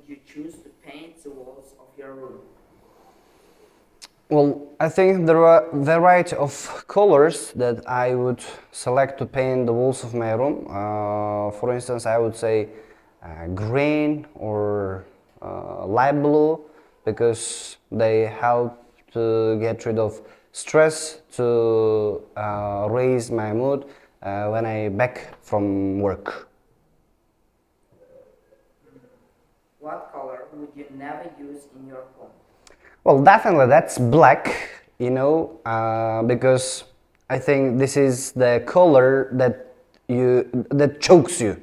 would you choose to paint the walls of your room? Well, I think there are a variety of colors that I would select to paint the walls of my room. For instance, I would say green or light blue because they help to get rid of stress, to raise my mood when I back from work. What color would you never use in your home? Well, definitely that's black, because I think this is the color that chokes you.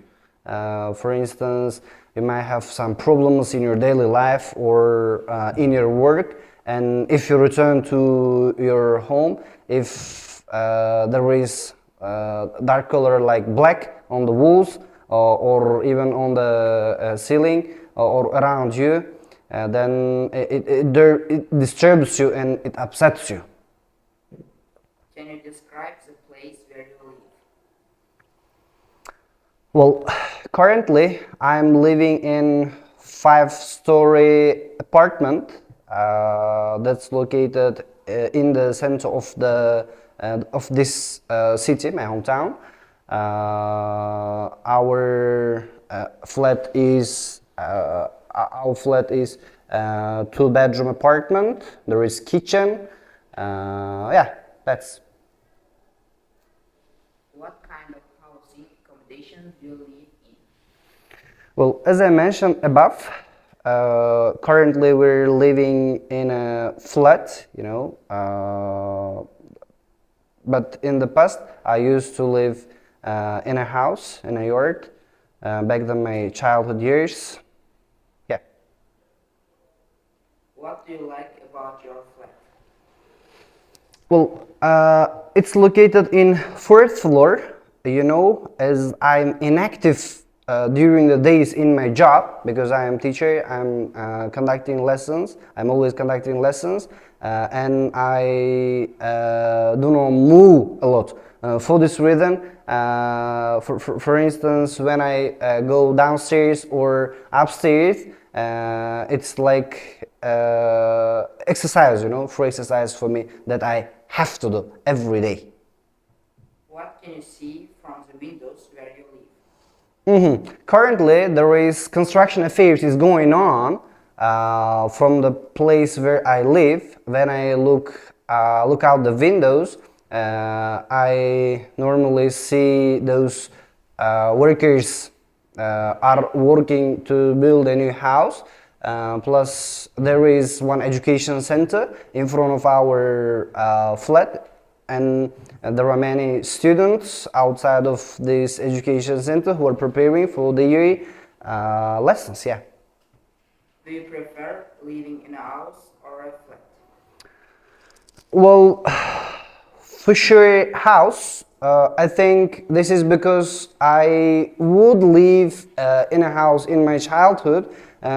For instance, you might have some problems in your daily life or in your work, and if you return to your home, if there is dark color like black on the walls or even on the ceiling or around you, then it disturbs you and it upsets you. Can you describe the place where you live? Well, currently I'm living in 5-story apartment that's located in the center of this city, my hometown. Our flat is 2-bedroom apartment. There is kitchen. Yeah, that's. What kind of housing accommodation do you live in? Well, as I mentioned above, currently we're living in a flat, but in the past I used to live in a house, in a yard, back in my childhood years. Yeah. What do you like about your flat? Well, it's located in 4th floor, as I'm inactive during the days in my job because I am teacher, I'm conducting lessons, I'm always conducting lessons, and I do not move a lot. For this reason, for instance, when I go downstairs or upstairs, it's like exercise, for exercise for me that I have to do every day. What can you see from the windows where you live? Currently, there is construction affairs is going on from the place where I live. When I look out the windows, I normally see those workers are working to build a new house. Plus, there is one education center in front of our flat, and there are many students outside of this education center who are preparing for their lessons. Yeah. Do you prefer living in a house or a flat? Well, for sure, house. I think this is because I would live in a house in my childhood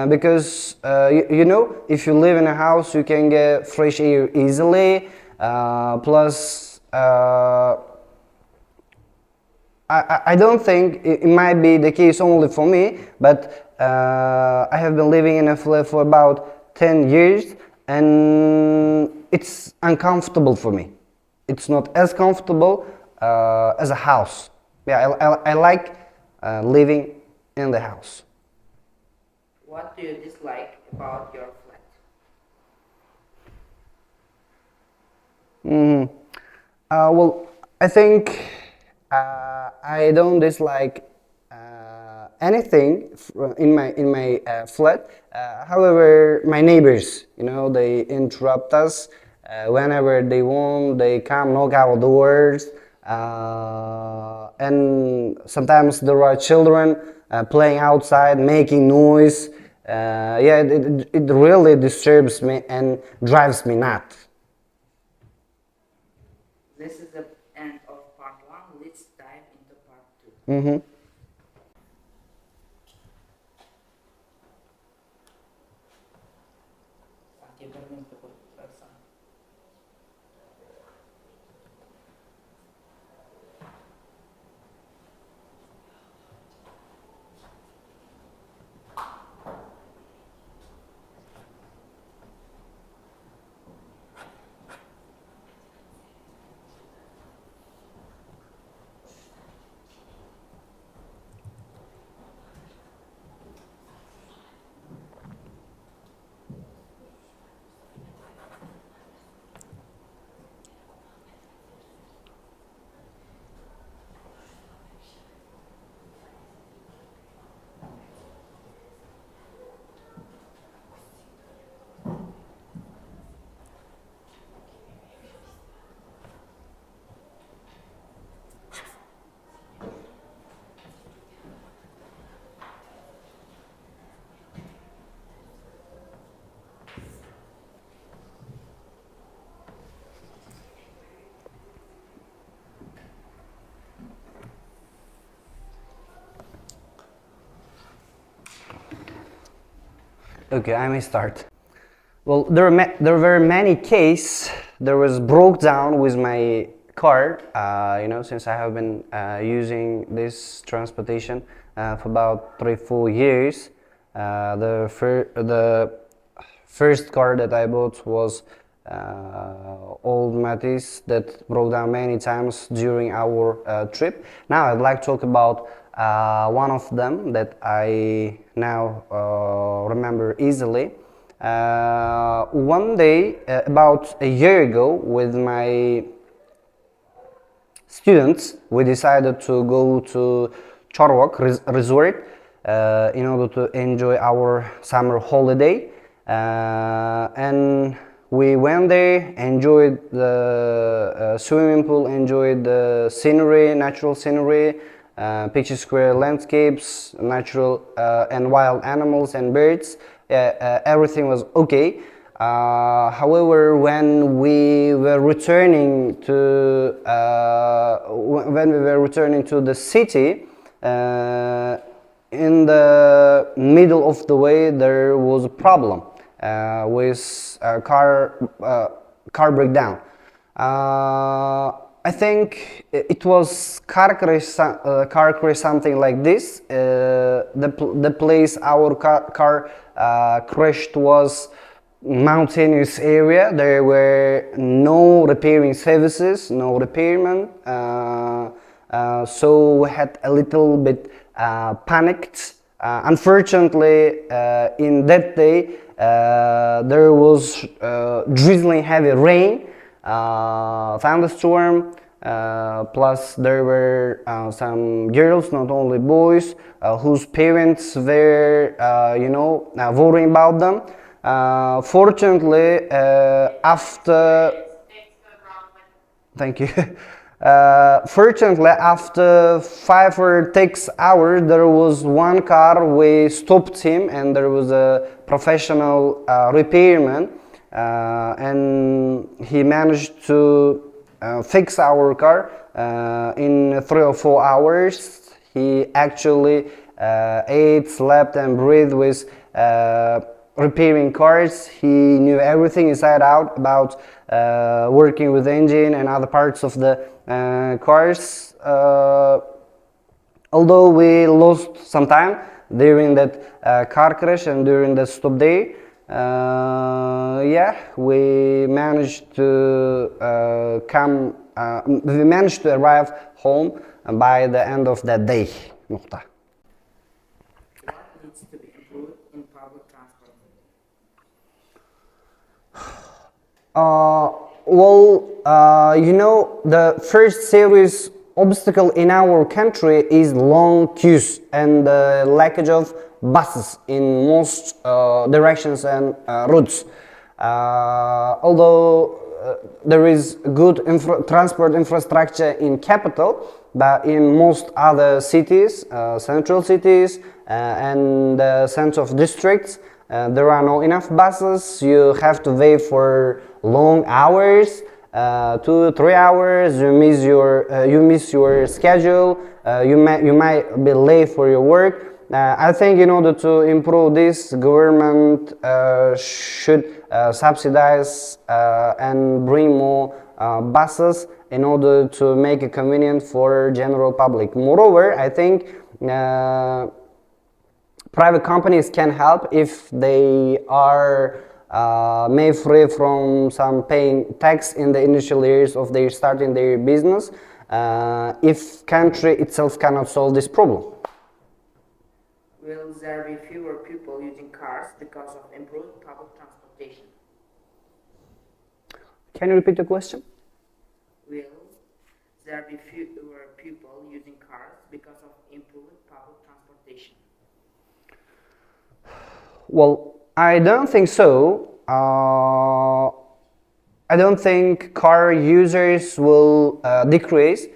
because if you live in a house, you can get fresh air easily. Plus, I don't think it might be the case only for me, but I have been living in a flat for about 10 years and it's uncomfortable for me. It's not as comfortable as a house. Yeah, I like living in the house. What do you dislike about your flat? Well, I think I don't dislike anything in my flat. However, my neighbors, they interrupt us whenever they want. They come knock our doors, and sometimes there are children playing outside, making noise. Yeah, it really disturbs me and drives me nuts. This is the end of part 1. Let's dive into part 2. Mm-hmm. Okay, I may start. Well, there were many cases. There was broke down with my car. Since I have been using this transportation for about 3-4 years. The first car that I bought was old Matisse that broke down many times during our trip. Now I'd like to talk about one of them that I now remember easily. One day, about a year ago, with my students, we decided to go to Chorvok resort in order to enjoy our summer holiday. And we went there, enjoyed the swimming pool, enjoyed the scenery, natural scenery, picture square landscapes, natural and wild animals and birds. Everything was okay. However, when we were returning to the city, in the middle of the way there was a problem with car breakdown. I think it was car crash, something like this. The place our car crashed was mountainous area. There were no repairing services, no repairman. So we had a little bit panicked. Unfortunately, in that day there was drizzling heavy rain, thunderstorm. Plus there were some girls, not only boys, whose parents were worrying about them. Fortunately, thank you. Fortunately, after 5 or 6 hours, there was one car. We stopped him, and there was a professional repairman, and he managed to fix our car in 3 or 4 hours. He actually ate, slept, and breathed with repairing cars. He knew everything inside out about working with the engine and other parts of the cars. Although we lost some time during that car crash and during the stop day, we managed to arrive home by the end of that day. What needs to be improved in public transport? The first serious obstacle in our country is long queues and the lackage of buses in most directions and routes. Although there is good transport infrastructure in capital, but in most other cities, central cities and center of districts, there are not enough buses. You have to wait for long hours, 2-3 hours. You miss your schedule. You might be late for your work. I think in order to improve this, government should subsidize and bring more buses in order to make it convenient for general public. Moreover, I think private companies can help if they are made free from some paying tax in the initial years of their starting their business, if country itself cannot solve this problem. Will there be fewer people using cars because of improved public transportation? Can you repeat the question? Will there be fewer people using cars because of improved public transportation? Well, I don't think so. I don't think car users will decrease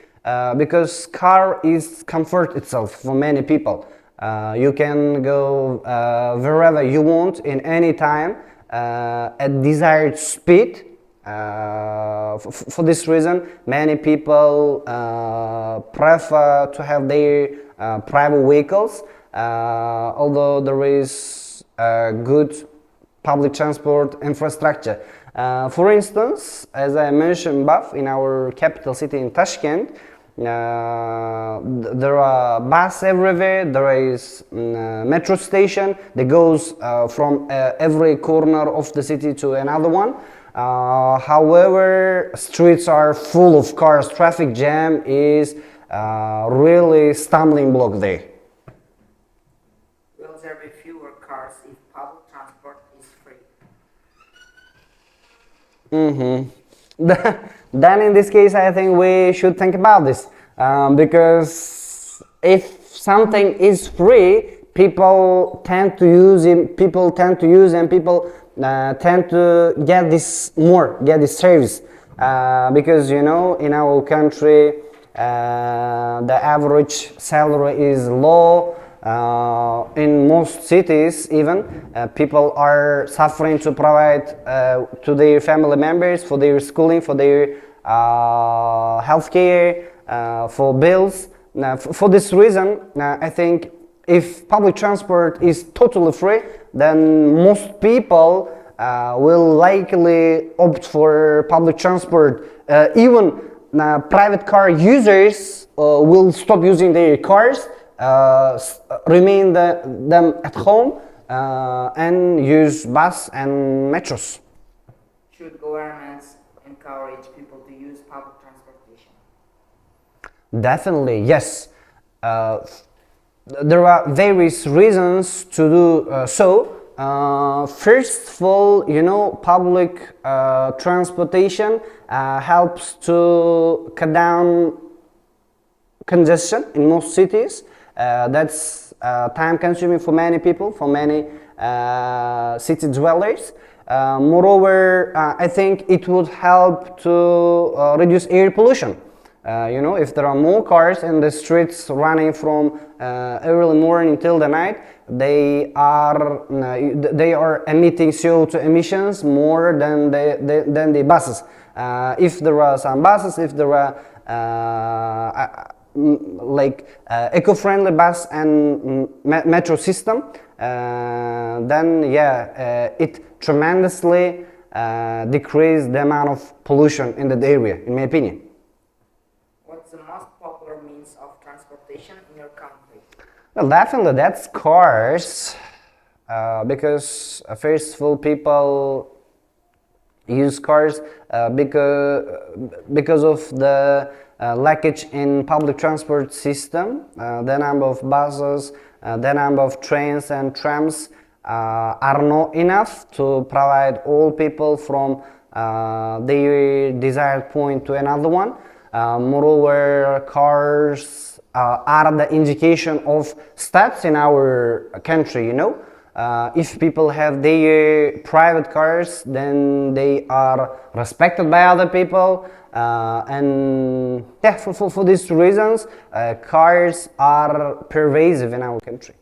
because car is comfort itself for many people. You can go wherever you want in any time at desired speed. For this reason, many people prefer to have their private vehicles, although there is good public transport infrastructure. For instance, as I mentioned above, in our capital city in Tashkent, there are bus everywhere. There is metro station that goes from every corner of the city to another one. However, streets are full of cars. Traffic jam is really stumbling block there. Will there be fewer cars if public transport is free? Then in this case, I think we should think about this, because if something is free, people tend to use it. People tend to use, and people tend to get this service, because you know, in our country, the average salary is low. In most cities, even people are suffering to provide to their family members for their schooling, for their healthcare, for bills. For this reason, I think if public transport is totally free, then most people will likely opt for public transport. Even private car users will stop using their cars, remain them at home, and use bus and metros. Should governments encourage people to use public transportation? Definitely, yes. There are various reasons to do so. First of all, you know, public transportation helps to cut down congestion in most cities. That's time consuming for many people, for many city dwellers. Moreover, I think it would help to reduce air pollution. You know, if there are more cars in the streets running from early morning till the night, they are emitting CO2 emissions more than the buses. If there are some buses, if there are eco-friendly bus and metro system, then yeah, it tremendously decreased the amount of pollution in that area, in my opinion. What's the most popular means of transportation in your country? Well, definitely that's cars, because first of all, people use cars because of the lackage in public transport system. The number of buses, the number of trains and trams are not enough to provide all people from their desired point to another one. Moreover, cars are the indication of status in our country, you know. If people have their private cars, then they are respected by other people, and yeah, for these reasons, cars are pervasive in our country.